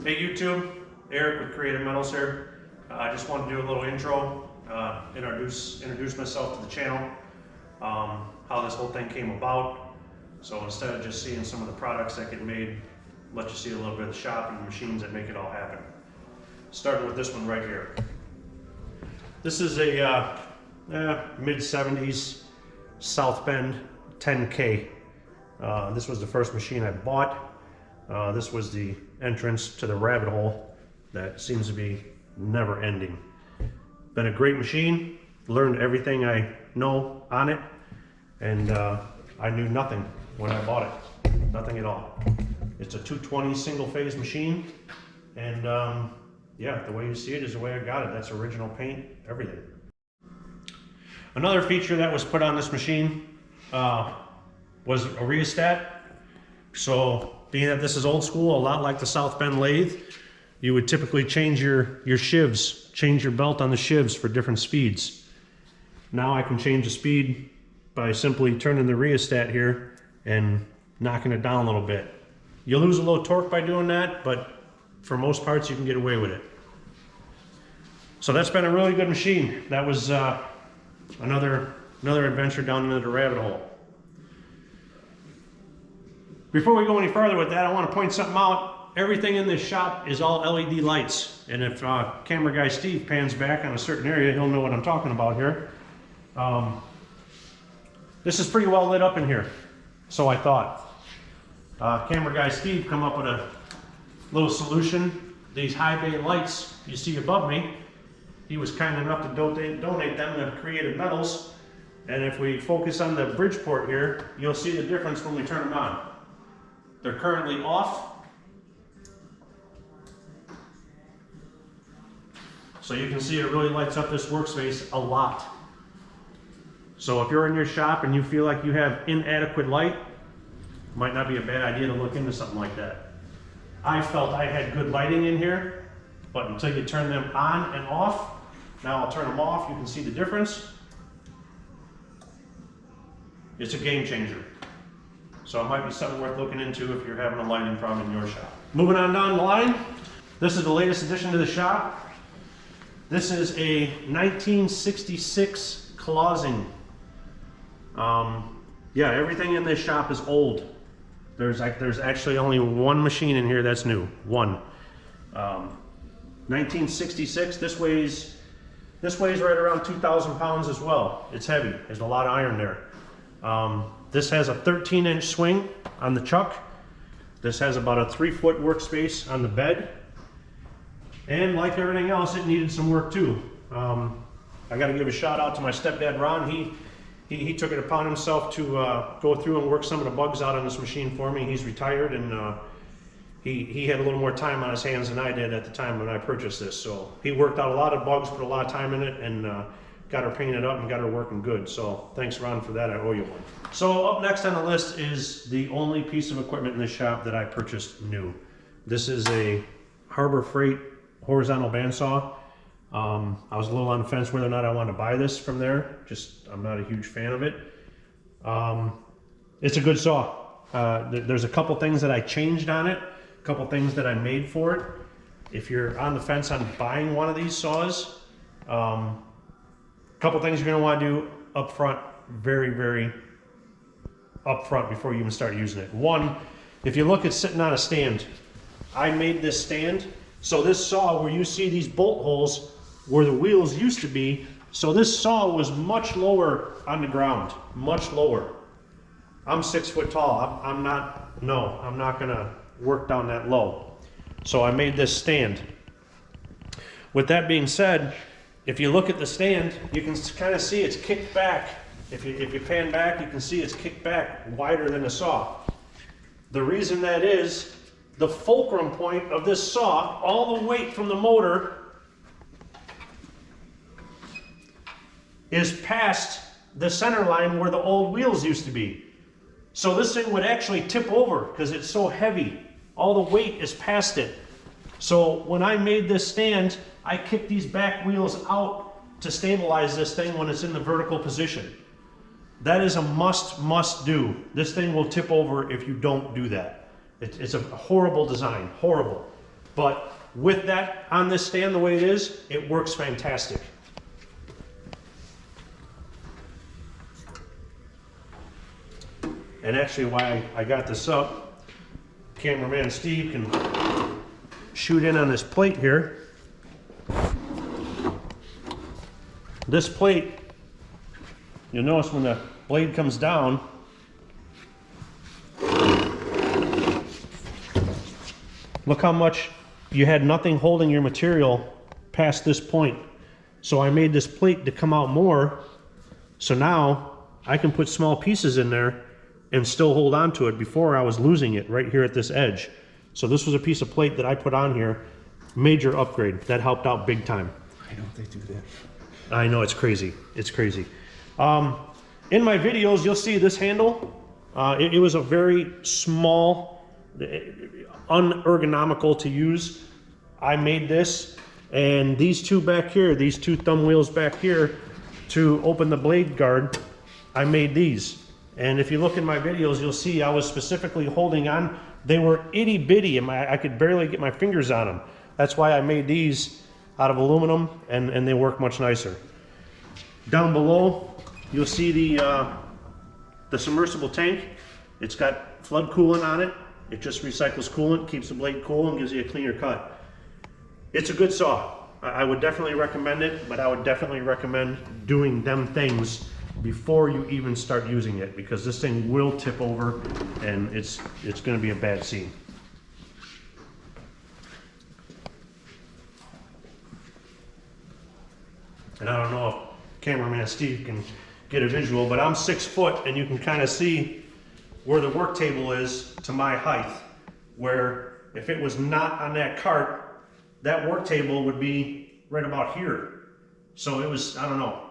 Hey YouTube, Eric with Creative Metals here. I just wanted to do a little intro, introduce myself to the channel, how this whole thing came about. So instead of just seeing some of the products that get made, let you see a little bit of the shop and the machines that make it all happen. Starting with this one right here. This is a mid-70s South Bend 10K. This was the first machine I bought. This was the entrance to the rabbit hole that seems to be never ending. Been a great machine, learned everything I know on it, and I knew nothing when I bought it, nothing at all. It's a 220 single phase machine, and yeah, the way you see it is the way I got it. That's original paint, everything. Another feature that was put on this machine was a rheostat. So being that this is old school, a lot like the South Bend lathe, you would typically change your shivs, change your belt on the shivs for different speeds. Now I can change the speed by simply turning the rheostat here and knocking it down a little bit. You lose a little torque by doing that, but for most parts you can get away with it. So that's been a really good machine. That was another adventure down into the rabbit hole. Before we go any further with that, I want to point something out. Everything in this shop is all LED lights. And if camera guy Steve pans back on a certain area, he'll know what I'm talking about here. This is pretty well lit up in here, so I thought. Camera guy Steve come up with a little solution. These high bay lights you see above me, he was kind enough to donate them to Creative Metals. And if we focus on the bridge port here, you'll see the difference when we turn them on. They're currently off. So you can see it really lights up this workspace a lot. So if you're in your shop and you feel like you have inadequate light, it might not be a bad idea to look into something like that. I felt I had good lighting in here, but until you turn them on and off, now I'll turn them off, you can see the difference. It's a game changer. So it might be something worth looking into if you're having a lighting problem in your shop. Moving on down the line, this is the latest addition to the shop. This is a 1966 Clausing. Yeah, everything in this shop is old. There's actually only one machine in here that's new, one. 1966, this weighs right around 2,000 pounds as well. It's heavy, there's a lot of iron there. This has a 13-inch swing on the chuck. This has about a 3-foot workspace on the bed. And like everything else, it needed some work too. I gotta give a shout out to my stepdad, Ron. He took it upon himself to go through and work some of the bugs out on this machine for me. He's retired, and he had a little more time on his hands than I did at the time when I purchased this. So he worked out a lot of bugs, put a lot of time in it, and got her painted up and got her working good. So thanks, Ron, for that. I owe you one. So up next on the list is the only piece of equipment in this shop that I purchased new. This is a Harbor Freight horizontal bandsaw. I was a little on the fence whether or not I wanted to buy this from there. I'm not a huge fan of it. It's a good saw. There's a couple things that I changed on it, a couple things that I made for it. If you're on the fence on buying one of these saws, couple things you're going to want to do up front, very up front before you even start using it. One, if you look at sitting on a stand, I made this stand. So this saw, where you see these bolt holes where the wheels used to be, so this saw was much lower on the ground, much lower. I'm 6 foot tall. I'm not going to work down that low. So I made this stand. With that being said, if you look at the stand, you can kind of see it's kicked back. If you pan back, you can see it's kicked back wider than a saw. The reason that is, the fulcrum point of this saw, all the weight from the motor is past the center line where the old wheels used to be. So this thing would actually tip over because it's so heavy. All the weight is past it. So when I made this stand, I kicked these back wheels out to stabilize this thing when it's in the vertical position. That is a must do. This thing will tip over if you don't do that. It's a horrible design, horrible. But with that on this stand the way it is, it works fantastic. And actually why I got this up, cameraman Steve can shoot in on this plate here. This plate, you'll notice when the blade comes down, look how much you had nothing holding your material past this point. So I made this plate to come out more, so now I can put small pieces in there and still hold on to it. Before I was losing it right here at this edge. So this was a piece of plate that I put on here, major upgrade. That helped out big time. Why don't they do that? I know, it's crazy. It's crazy. In my videos, you'll see this handle. It was a very small, unergonomical to use. I made this, and these two back here, these two thumb wheels back here, to open the blade guard, I made these. And if you look in my videos, you'll see I was specifically holding on. They were itty bitty, and I could barely get my fingers on them. That's why I made these out of aluminum, and they work much nicer. Down below, you'll see the submersible tank. It's got flood coolant on it. It just recycles coolant, keeps the blade cool, and gives you a cleaner cut. It's a good saw. I would definitely recommend it, but I would definitely recommend doing them things before you even start using it, because this thing will tip over and it's going to be a bad scene. And I don't know if cameraman Steve can get a visual, but I'm 6 foot, and you can kind of see where the work table is to my height, where if it was not on that cart, that work table would be right about here. So it was, I don't know,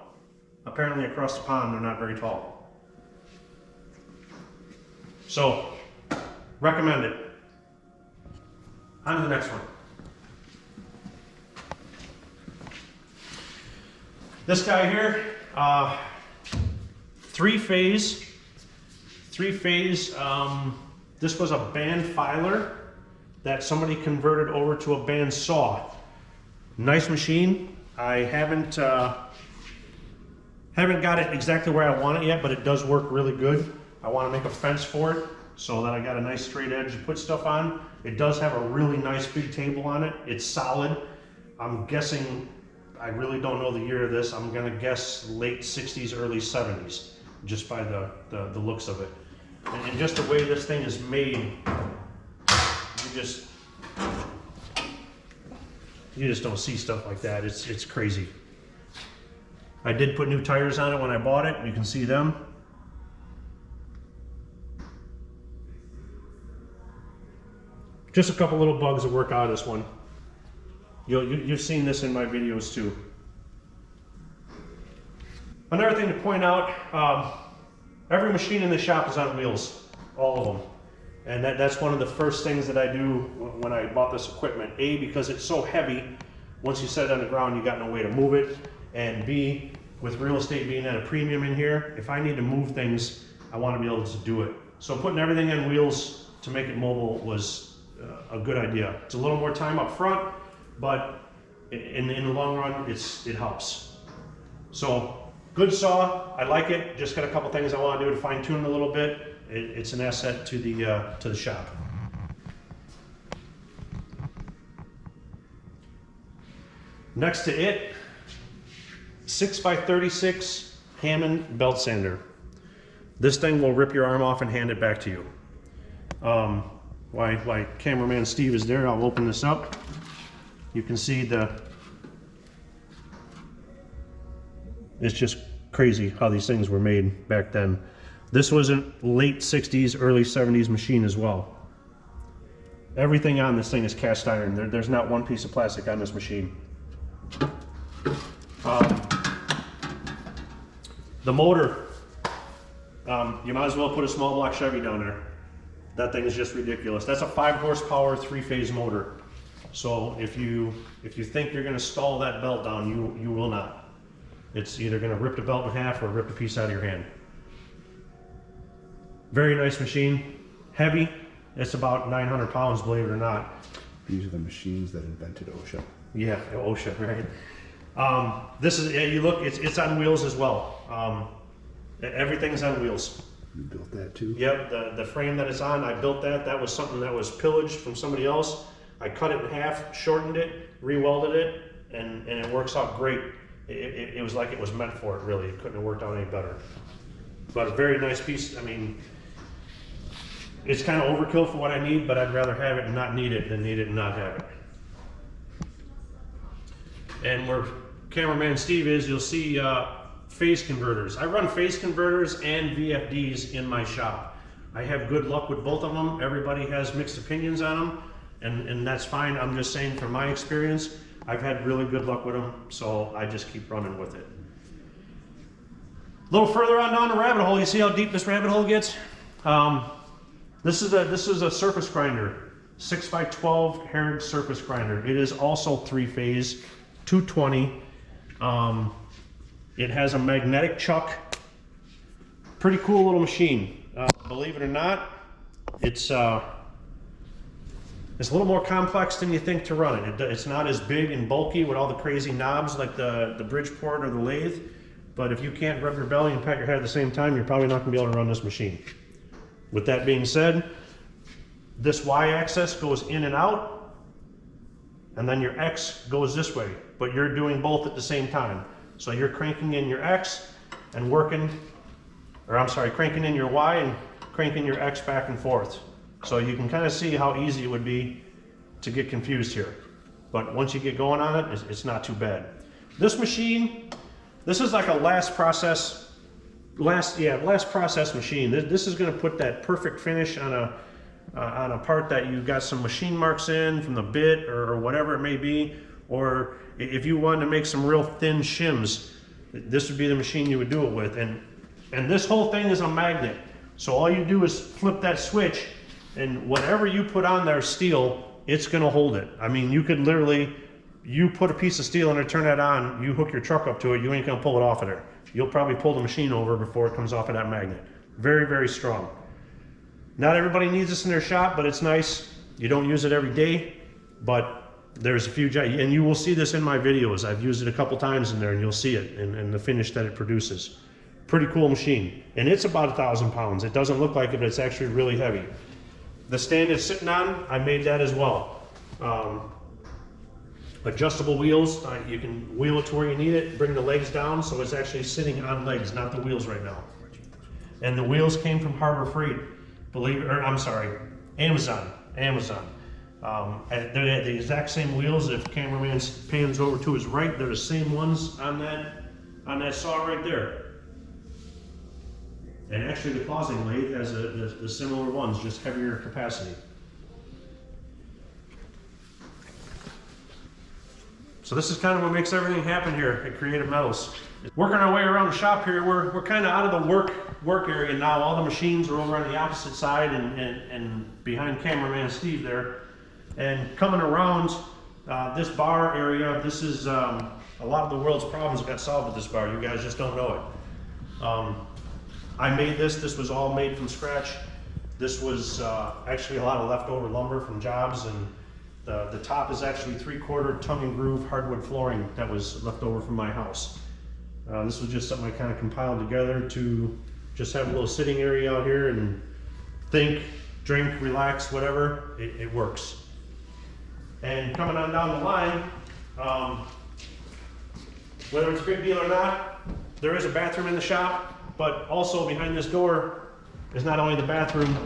apparently across the pond they're not very tall. So, recommend it. On to the next one. This guy here, three-phase. This was a band filer that somebody converted over to a band saw. Nice machine. I haven't got it exactly where I want it yet, but it does work really good. I want to make a fence for it so that I got a nice straight edge to put stuff on. It does have a really nice big table on it. It's solid. I'm guessing, I really don't know the year of this. I'm gonna guess late 60s, early 70s, just by the looks of it. And just the way this thing is made, you just don't see stuff like that. It's crazy. I did put new tires on it when I bought it. You can see them. Just a couple little bugs that work out of this one. You've seen this in my videos too. Another thing to point out, every machine in the shop is on wheels, all of them. And that's one of the first things that I do when I bought this equipment. A, because it's so heavy, once you set it on the ground, you got no way to move it. And B, with real estate being at a premium in here, if I need to move things, I want to be able to do it. So putting everything on wheels to make it mobile was a good idea. It's a little more time up front, but in the long run, it helps. So good saw, I like it. Just got a couple things I want to do to fine tune it a little bit. It's an asset to the shop. Next to it, 6x36 Hammond belt sander. This thing will rip your arm off and hand it back to you. While cameraman Steve is there, I'll open this up. You can see it's just crazy how these things were made back then. This was a late 60s, early 70s machine as well. Everything on this thing is cast iron. There's not one piece of plastic on this machine. The motor, you might as well put a small block Chevy down there. That thing is just ridiculous. That's a 5 horsepower, 3-phase motor. So if you think you're gonna stall that belt down, you will not. It's either gonna rip the belt in half or rip a piece out of your hand. Very nice machine, heavy. It's about 900 pounds, believe it or not. These are the machines that invented OSHA. Yeah, OSHA, right? This is, yeah, you look, it's on wheels as well. Everything's on wheels. You built that too? Yep, the frame that it's on, I built that. That was something that was pillaged from somebody else. I cut it in half, shortened it, re-welded it, and it works out great. It was like it was meant for it, really. It couldn't have worked out any better. But a very nice piece. I mean, it's kind of overkill for what I need, but I'd rather have it and not need it than need it and not have it. And where cameraman Steve is, you'll see phase converters. I run phase converters and VFDs in my shop. I have good luck with both of them. Everybody has mixed opinions on them, and that's fine. I'm just saying from my experience, I've had really good luck with them, so I just keep running with it. A little further on down the rabbit hole, you see how deep this rabbit hole gets? This is a surface grinder, 6x12 Herrig surface grinder. It is also 3-phase, 220. It has a magnetic chuck. Pretty cool little machine. Believe it or not, it's a little more complex than you think to run it. It's not as big and bulky with all the crazy knobs like the Bridgeport or the lathe, but if you can't rub your belly and pat your head at the same time, you're probably not going to be able to run this machine. With that being said, this Y-axis goes in and out, and then your X goes this way, but you're doing both at the same time. So you're cranking in your X and working, or I'm sorry, cranking in your Y and cranking your X back and forth. So you can kind of see how easy it would be to get confused here. But once you get going on it, it's not too bad. This machine, this is like a last process machine. This is going to put that perfect finish on a part that you got some machine marks in from the bit or whatever it may be. Or if you wanted to make some real thin shims, this would be the machine you would do it with. And this whole thing is a magnet. So all you do is flip that switch, and whatever you put on there, steel, it's going to hold it. I mean, you could literally, you put a piece of steel and turn that on, you hook your truck up to it, you ain't going to pull it off of there. You'll probably pull the machine over before it comes off of that magnet. Very, very strong. Not everybody needs this in their shop, but it's nice. You don't use it every day, but there's a few, and you will see this in my videos. I've used it a couple times in there, and you'll see it and the finish that it produces. Pretty cool machine. And it's about 1,000 pounds. It doesn't look like it, but it's actually really heavy. The stand it's sitting on, I made that as well. Adjustable wheels, you can wheel it to where you need it, bring the legs down, so it's actually sitting on legs, not the wheels right now. And the wheels came from Harbor Freight, Amazon. They're the exact same wheels. If cameraman pans over to his right, they're the same ones on that saw right there. And actually the closing lathe has the similar ones, just heavier capacity. So this is kind of what makes everything happen here at Creative Metals. Working our way around the shop here, we're kind of out of the work area now. All the machines are over on the opposite side and behind cameraman Steve there. And coming around this bar area, this is a lot of the world's problems got solved with this bar. You guys just don't know it. I made this was all made from scratch. This was actually a lot of leftover lumber from jobs, and the top is actually 3/4 tongue and groove hardwood flooring that was left over from my house. This was just something I kind of compiled together to just have a little sitting area out here and think, drink, relax, whatever, it works. And coming on down the line, whether it's a big deal or not, there is a bathroom in the shop. But also behind this door is not only the bathroom.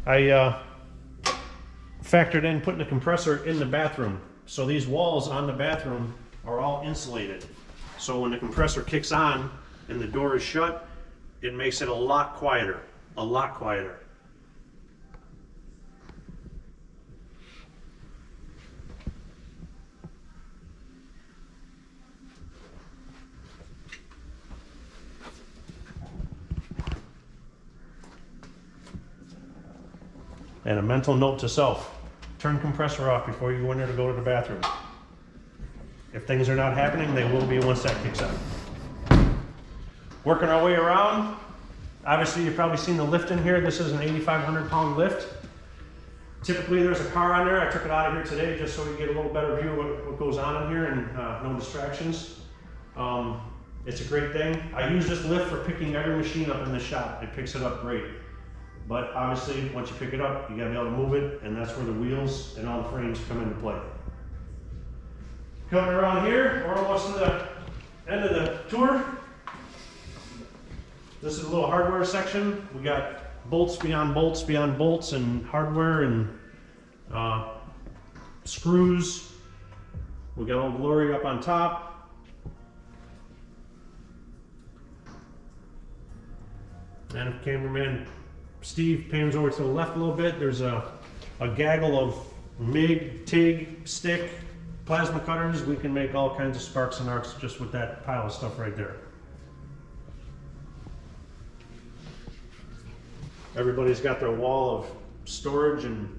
I factored in putting a compressor in the bathroom. So these walls on the bathroom are all insulated. So when the compressor kicks on and the door is shut, it makes it a lot quieter, a lot quieter. And a mental note to self, turn compressor off before you go in there to go to the bathroom. If things are not happening, they will be once that kicks on. Working our way around, obviously you've probably seen the lift in here. This is an 8,500 pound lift. Typically there's a car on there. I took it out of here today just so we get a little better view of what goes on in here and no distractions. It's a great thing. I use this lift for picking every machine up in the shop. It picks it up great. But obviously, once you pick it up, you gotta be able to move it, and that's where the wheels and all the frames come into play. Coming around here, we're almost to the end of the tour. This is a little hardware section. We got bolts beyond bolts, and hardware and screws. We got Old Glory up on top. And if cameraman Steve pans over to the left a little bit, there's a gaggle of MIG, TIG, stick, plasma cutters. We can make all kinds of sparks and arcs just with that pile of stuff right there. Everybody's got their wall of storage and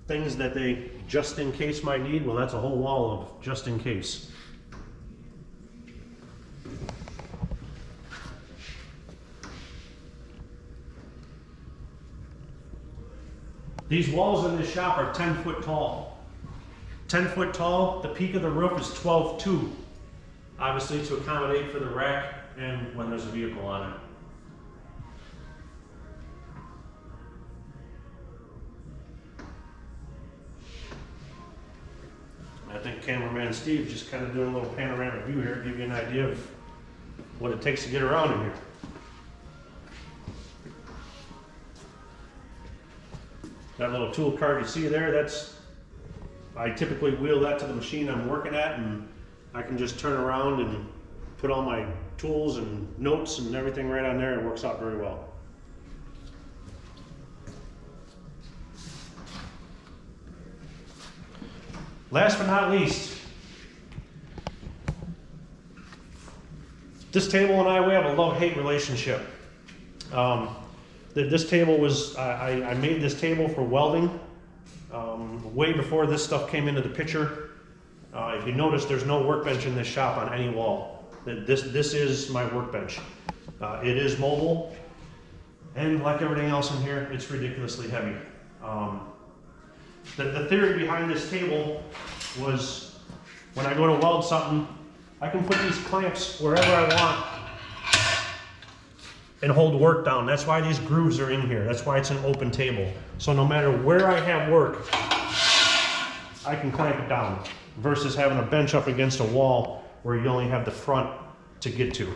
things that they just in case might need. Well, that's a whole wall of just in case. These walls in this shop are 10 foot tall. 10 foot tall, the peak of the roof is 12.2. Obviously to accommodate for the rack and when there's a vehicle on it. I think cameraman Steve just kind of doing a little panoramic view here, give you an idea of what it takes to get around in here. That little tool cart you see there, I typically wheel that to the machine I'm working at, and I can just turn around and put all my tools and notes and everything right on there. It works out very well. Last but not least, this table and we have a love-hate relationship. This table was, I made this table for welding way before this stuff came into the picture. If you notice, there's no workbench in this shop on any wall. This is my workbench. It is mobile, and like everything else in here, it's ridiculously heavy. The theory behind this table was when I go to weld something, I can put these clamps wherever I want and hold work down. That's why these grooves are in here. That's why it's an open table. So no matter where I have work, I can clamp it down versus having a bench up against a wall where you only have the front to get to.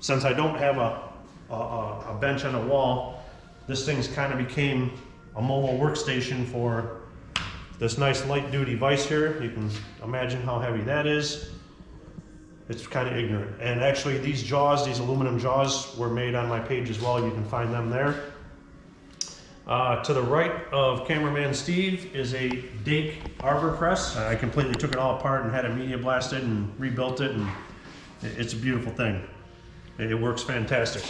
Since I don't have a bench on a wall, this thing's kind of became a mobile workstation for this nice light duty vise here. You can imagine how heavy that is. It's kind of ignorant. And actually these jaws, these aluminum jaws, were made on my page as well. You can find them there. To the right of cameraman Steve is a Dake arbor press. I completely took it all apart and had it media blasted and rebuilt it, and it's a beautiful thing. It works fantastic.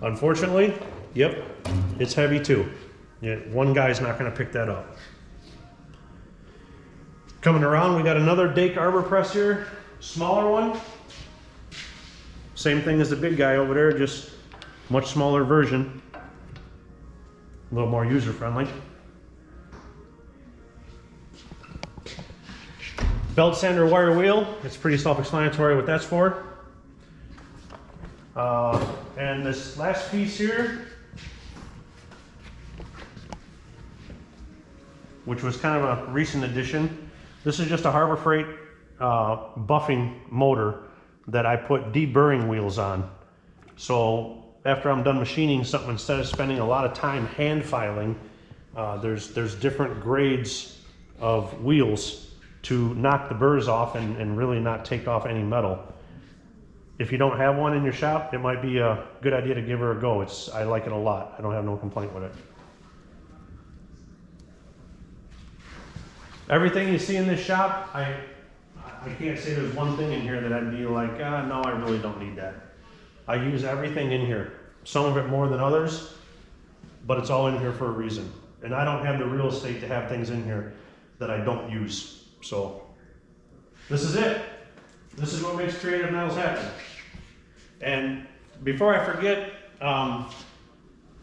Unfortunately, yep, it's heavy too. Yeah, one guy's not going to pick that up. Coming around, we got another Dake arbor press here, smaller one. Same thing as the big guy over there, just much smaller version. A little more user friendly. Belt sander wire wheel, it's pretty self-explanatory what that's for. And this last piece here, which was kind of a recent addition. This is just a Harbor Freight buffing motor that I put deburring wheels on. So after I'm done machining something, instead of spending a lot of time hand filing, there's different grades of wheels to knock the burrs off and really not take off any metal. If you don't have one in your shop, it might be a good idea to give her a go. I like it a lot. I don't have no complaint with it. Everything you see in this shop, I can't say there's one thing in here that I'd be like, no, I really don't need that. I use everything in here. Some of it more than others, but it's all in here for a reason. And I don't have the real estate to have things in here that I don't use. So this is it. This is what makes Creative Metals happen. And before I forget,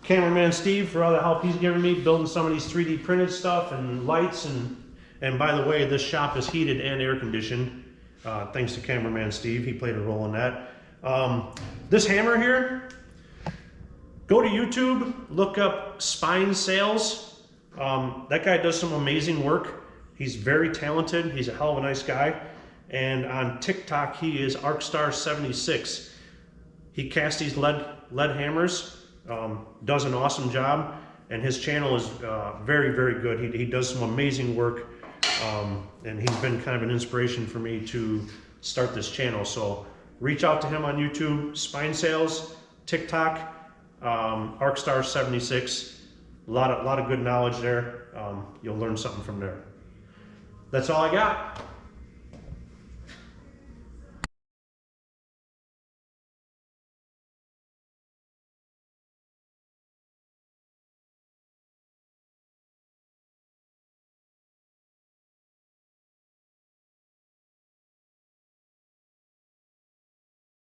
cameraman Steve for all the help he's given me building some of these 3D printed stuff and lights. And by the way, this shop is heated and air conditioned. Thanks to cameraman Steve, he played a role in that. This hammer here, go to YouTube, look up Spine Sales. That guy does some amazing work. He's very talented. He's a hell of a nice guy. And on TikTok, he is ArcStar76. He casts these lead hammers, does an awesome job, and his channel is very, very good. He does some amazing work, and he's been kind of an inspiration for me to start this channel. So reach out to him on YouTube, Spine Sales, TikTok, ArcStar76. A lot of good knowledge there. You'll learn something from there. That's all I got.